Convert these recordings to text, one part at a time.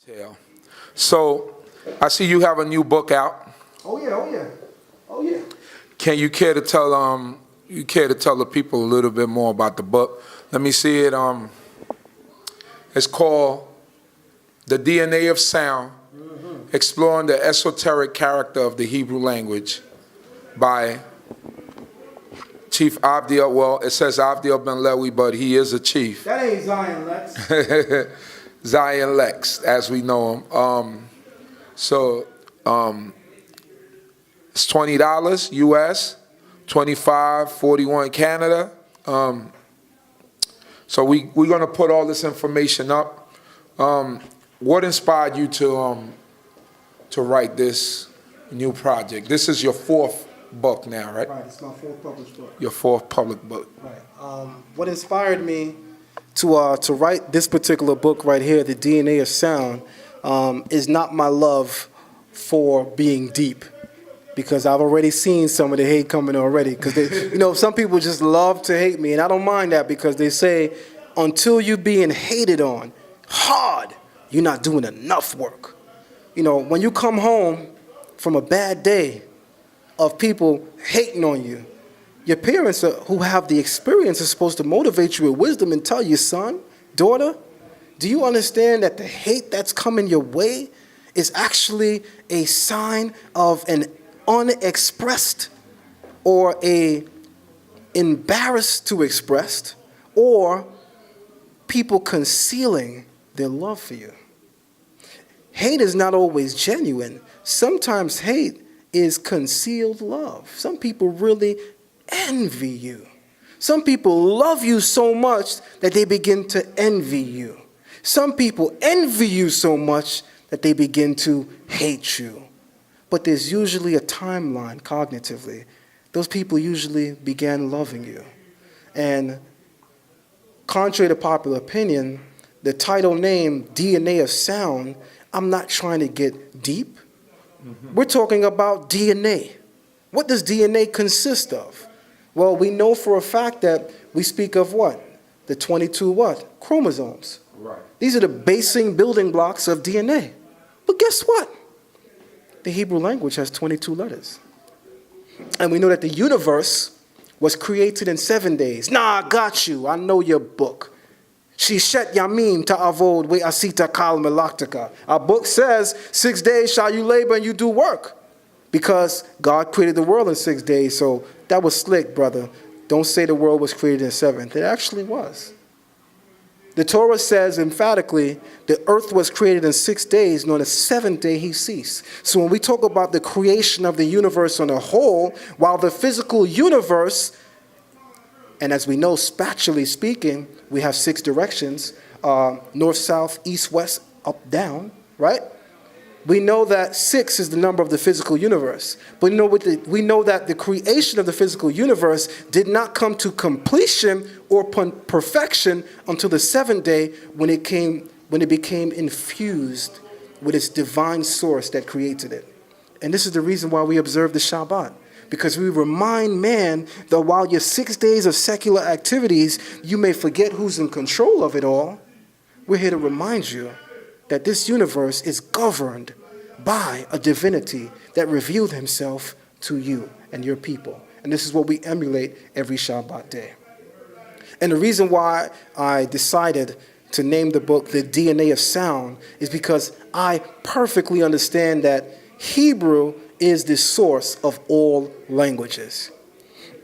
Yeah. So, I see you have a new book out. Oh yeah, oh yeah, oh yeah. Can you care to tell the people a little bit more about the book? Let me see it. It's called The DNA of Sound: Exploring the Esoteric Character of the Hebrew Language by Chief Abdiel. Well, it says Abdiel Ben Lewi, but he is a chief. That ain't Zion Lexx. Zion Lexx, as we know him. It's $20 US, $25.41 Canada. So we're gonna put all this information up. What inspired you to write this new project? This is your fourth book now, right? Right, it's my fourth published book. Your fourth public book. Right. What inspired me to write this particular book right here, The DNA of Sound, is not my love for being deep, because I've already seen some of the hate coming already. Because some people just love to hate me, and I don't mind that, because they say until you're being hated on hard, you're not doing enough work. When you come home from a bad day of people hating on you, your parents who have the experience are supposed to motivate you with wisdom and tell you, son, daughter, do you understand that the hate that's coming your way is actually a sign of an unexpressed or a embarrassed to expressed, or people concealing their love for you? Hate is not always genuine. Sometimes hate is concealed love. Some people really envy you. Some people love you so much that they begin to envy you. Some people envy you so much that they begin to hate you. But there's usually a timeline cognitively. Those people usually began loving you. And contrary to popular opinion, the title name, DNA of Sound, I'm not trying to get deep. We're talking about DNA. What does DNA consist of? Well, we know for a fact that we speak of what? The 22 what? Chromosomes. Right. These are the basing building blocks of DNA. But guess what? The Hebrew language has 22 letters. And we know that the universe was created in 7 days. Nah, I got you. I know your book. Shishet Yamim Ta'avod We Asita Kal Melaktika. Our book says 6 days shall you labor and you do work. Because God created the world in 6 days, so that was slick, brother. Don't say the world was created in 7. It actually was. The Torah says emphatically the earth was created in 6 days, and on the 7th day he ceased. So when we talk about the creation of the universe on a whole, while the physical universe, and as we know, spatially speaking, we have 6 directions, north, south, east, west, up, down, right? We know that 6 is the number of the physical universe. But we know that the creation of the physical universe did not come to completion or perfection until the 7th day, when it became infused with its divine source that created it. And this is the reason why we observe the Shabbat. Because we remind man that while your 6 days of secular activities, you may forget who's in control of it all, we're here to remind you that this universe is governed by a divinity that revealed himself to you and your people. And this is what we emulate every Shabbat day. And the reason why I decided to name the book The DNA of Sound is because I perfectly understand that Hebrew is the source of all languages.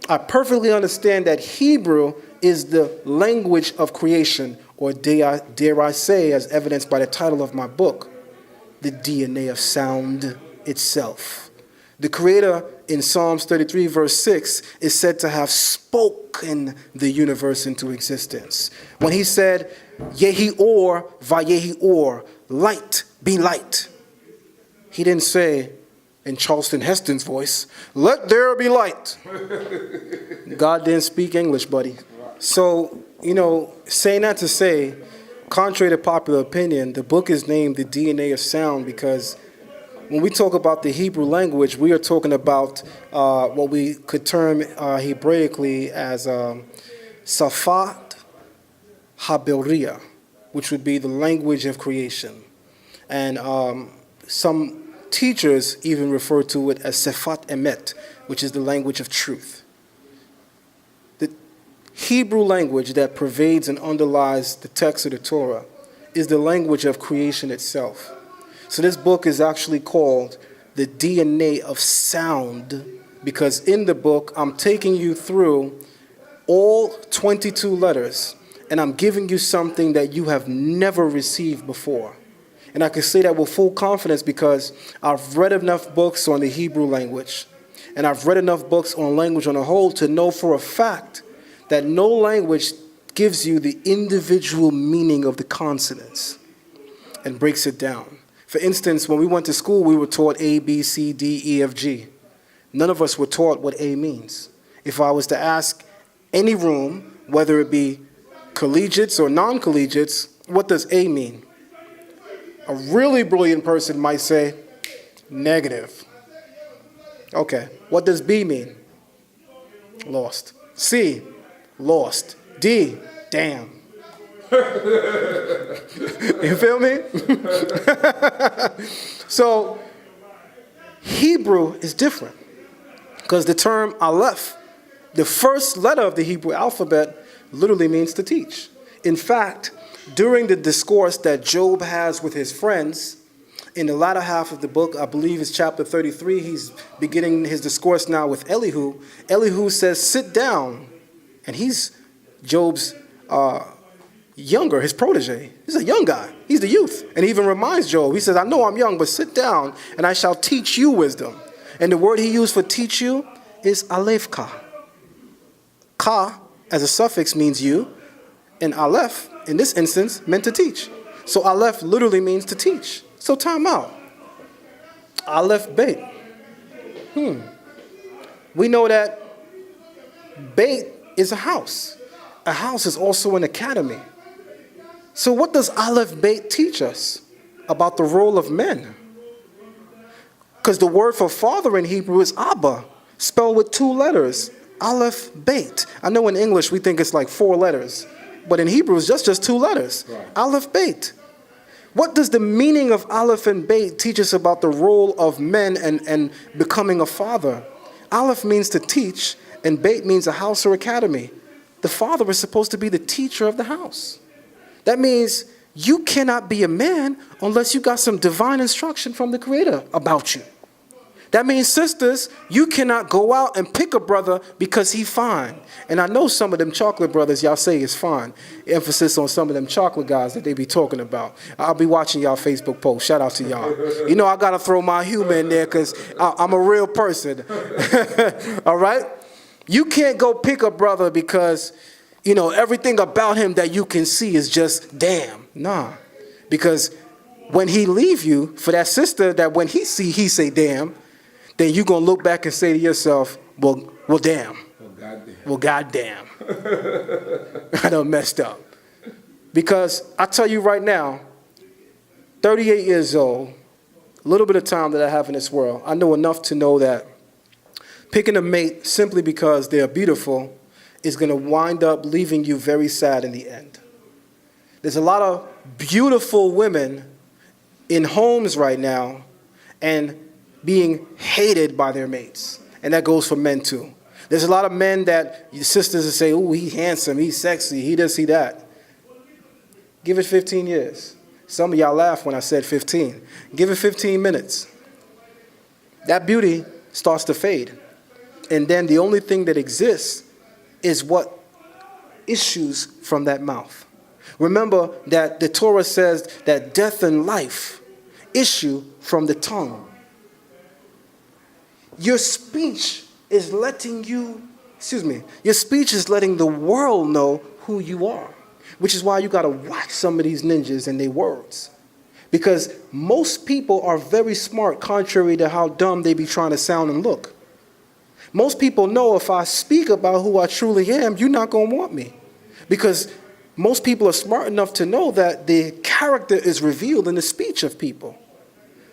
I perfectly understand that Hebrew is the language of creation, or dare I say, as evidenced by the title of my book, the DNA of sound itself. The Creator in Psalms 33 verse 6 is said to have spoken the universe into existence. When he said, Yehi or, Vayehi or, light, be light. He didn't say, in Charleston Heston's voice, let there be light. God didn't speak English, buddy. So, saying that to say, contrary to popular opinion, the book is named The DNA of Sound because when we talk about the Hebrew language, we are talking about what we could term Hebraically as Safat HaBeria, which would be the language of creation. And some teachers even refer to it as Sefat Emet, which is the language of truth. The Hebrew language that pervades and underlies the text of the Torah is the language of creation itself. So this book is actually called the DNA of sound, because in the book I'm taking you through all 22 letters, and I'm giving you something that you have never received before. And I can say that with full confidence because I've read enough books on the Hebrew language, and I've read enough books on language on a whole to know for a fact that no language gives you the individual meaning of the consonants and breaks it down. For instance, when we went to school, we were taught A, B, C, D, E, F, G. None of us were taught what A means. If I was to ask any room, whether it be collegiates or non-collegiates, what does A mean? A really brilliant person might say, negative. Okay, what does B mean? Lost. C, lost. D, damn. You feel me? So, Hebrew is different because the term Aleph, the first letter of the Hebrew alphabet, literally means to teach. In fact, during the discourse that Job has with his friends, in the latter half of the book, I believe it's chapter 33, he's beginning his discourse now with Elihu. Elihu says, sit down. And he's Job's younger, his protege. He's a young guy. He's the youth. And he even reminds Job, he says, I know I'm young, but sit down and I shall teach you wisdom. And the word he used for teach you is Aleph Ka. Ka, as a suffix, means you. And Aleph, in this instance, meant to teach. So Aleph literally means to teach. So time out. Aleph Beit. We know that Beit is a house. A house is also an academy. So what does Aleph Beit teach us about the role of men? Because the word for father in Hebrew is Abba, spelled with 2 letters. Aleph Beit. I know in English we think it's like 4 letters, but in Hebrew it's just 2 letters. Right. Aleph Beit. What does the meaning of Aleph and Beit teach us about the role of men and becoming a father? Aleph means to teach, and Beit means a house or academy. The father is supposed to be the teacher of the house. That means you cannot be a man unless you got some divine instruction from the Creator about you. That means, sisters, you cannot go out and pick a brother because he fine. And I know some of them chocolate brothers y'all say is fine. Emphasis on some of them chocolate guys that they be talking about. I'll be watching y'all Facebook posts. Shout out to y'all. You know I got to throw my humor in there because I'm a real person. All right? You can't go pick a brother because, you know, everything about him that you can see is just damn. Nah. Because when he leave you for that sister that when he say damn, then you're going to look back and say to yourself, well damn. Well, goddamn. I done messed up. Because I tell you right now, 38 years old, a little bit of time that I have in this world, I know enough to know that picking a mate simply because they're beautiful is going to wind up leaving you very sad in the end. There's a lot of beautiful women in homes right now and being hated by their mates. And that goes for men too. There's a lot of men that your sisters will say, oh, he's handsome, he's sexy, he does see that. Give it 15 years. Some of y'all laughed when I said 15. Give it 15 minutes. That beauty starts to fade. And then the only thing that exists is what issues from that mouth. Remember that the Torah says that death and life issue from the tongue. Your speech is letting your speech is letting the world know who you are, which is why you got to watch some of these ninjas and their words. Because most people are very smart, contrary to how dumb they be trying to sound and look. Most people know if I speak about who I truly am, you're not going to want me. Because most people are smart enough to know that the character is revealed in the speech of people.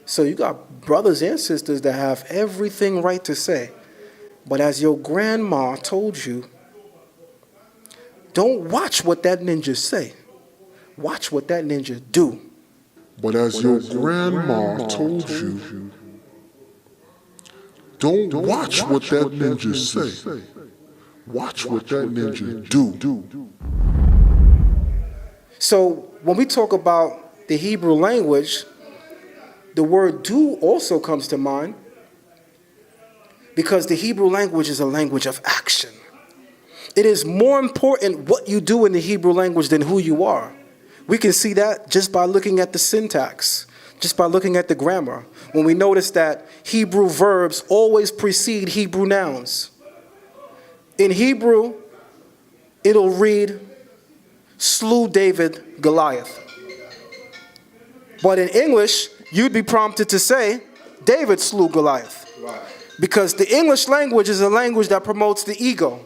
So you got brothers and sisters that have everything right to say. But as your grandma told you, don't watch what that ninja say. Watch what that ninja do. But as your grandma told you, don't watch what that ninja say. Watch what that ninja do. So when we talk about the Hebrew language, the word do also comes to mind because the Hebrew language is a language of action. It is more important what you do in the Hebrew language than who you are. We can see that just by looking at the syntax, just by looking at the grammar. When we notice that Hebrew verbs always precede Hebrew nouns. In Hebrew, it'll read, slew David Goliath. But in English, you'd be prompted to say, David slew Goliath. Right. Because the English language is a language that promotes the ego.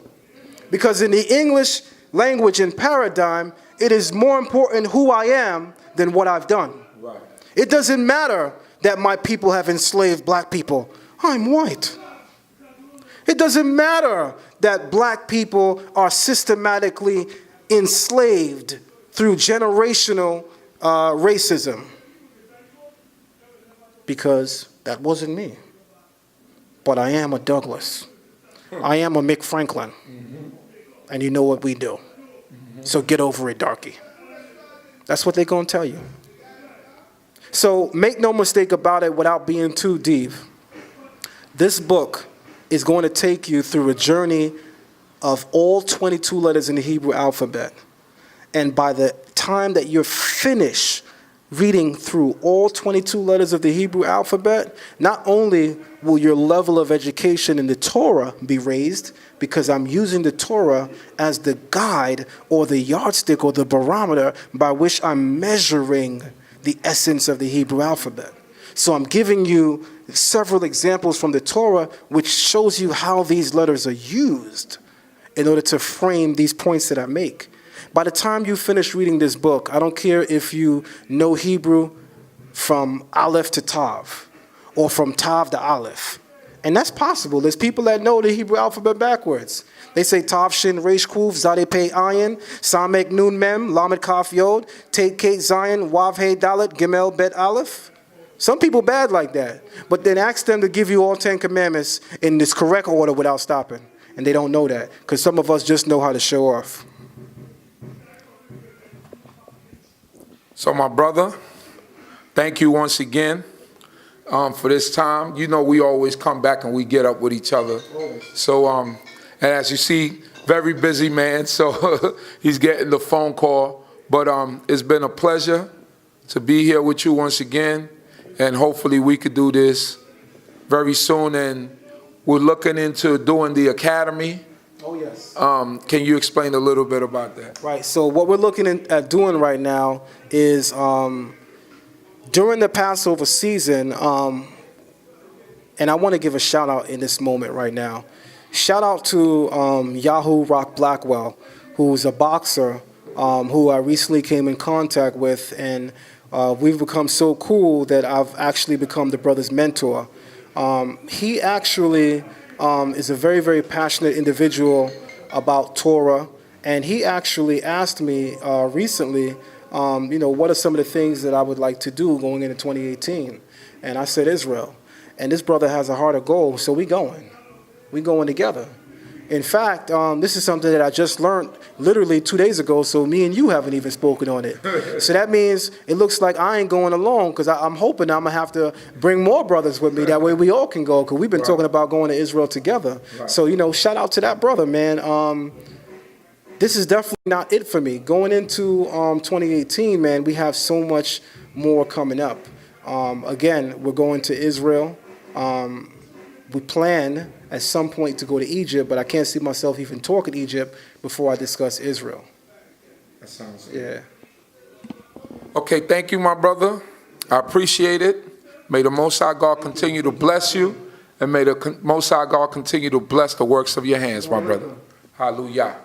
Because in the English language and paradigm, it is more important who I am than what I've done. Right. It doesn't matter that my people have enslaved black people. I'm white. It doesn't matter that black people are systematically enslaved through generational racism. Because that wasn't me. But I am a Douglas. I am a Mick Franklin. And you know what we do. So get over it, darky. That's what they're going to tell you. So make no mistake about it without being too deep. This book is going to take you through a journey of all 22 letters in the Hebrew alphabet. And by the time that you're finished reading through all 22 letters of the Hebrew alphabet, not only will your level of education in the Torah be raised, because I'm using the Torah as the guide or the yardstick or the barometer by which I'm measuring the essence of the Hebrew alphabet. So I'm giving you several examples from the Torah which shows you how these letters are used in order to frame these points that I make. By the time you finish reading this book, I don't care if you know Hebrew from Aleph to Tav or from Tav to Aleph. And that's possible. There's people that know the Hebrew alphabet backwards. They say Tav, Shin, Resh, Kuf, Zadeh, Pei, Ayin, Samek, Nun, Mem, Lamed, Kaf, Yod, Tet, Kate, Zion, Wav, Hey, Dalet, Gimel, Bet, Aleph. Some people bad like that. But then ask them to give you all 10 commandments in this correct order without stopping. And they don't know that because some of us just know how to show off. So my brother, thank you once again for this time. You know we always come back and we get up with each other. So, and as you see, very busy man, so he's getting the phone call. But it's been a pleasure to be here with you once again, and hopefully we could do this very soon. And we're looking into doing the academy. Oh, yes. Can you explain a little bit about that? Right. So what we're looking at doing right now is during the Passover season, and I want to give a shout out in this moment right now. Shout out to Yahoo Rock Blackwell, who's a boxer who I recently came in contact with, and we've become so cool that I've actually become the brother's mentor. He actually is a very, very passionate individual about Torah, and he actually asked me recently, what are some of the things that I would like to do going into 2018? And I said Israel. And this brother has a heart of gold, so we going together. In fact, this is something that I just learned literally 2 days ago, so me and you haven't even spoken on it. So that means it looks like I ain't going alone, because I'm hoping I'm going to have to bring more brothers with me. That way we all can go, because we've been talking about going to Israel together. Right. So, shout out to that brother, man. This is definitely not it for me. Going into 2018, man, we have so much more coming up. Again, we're going to Israel. We plan at some point to go to Egypt, but I can't see myself even talking Egypt before I discuss Israel. That sounds good. Yeah. Okay, thank you, my brother. I appreciate it. May the Most High God continue to bless you, and may the Most High God continue to bless the works of your hands, my brother. Hallelujah.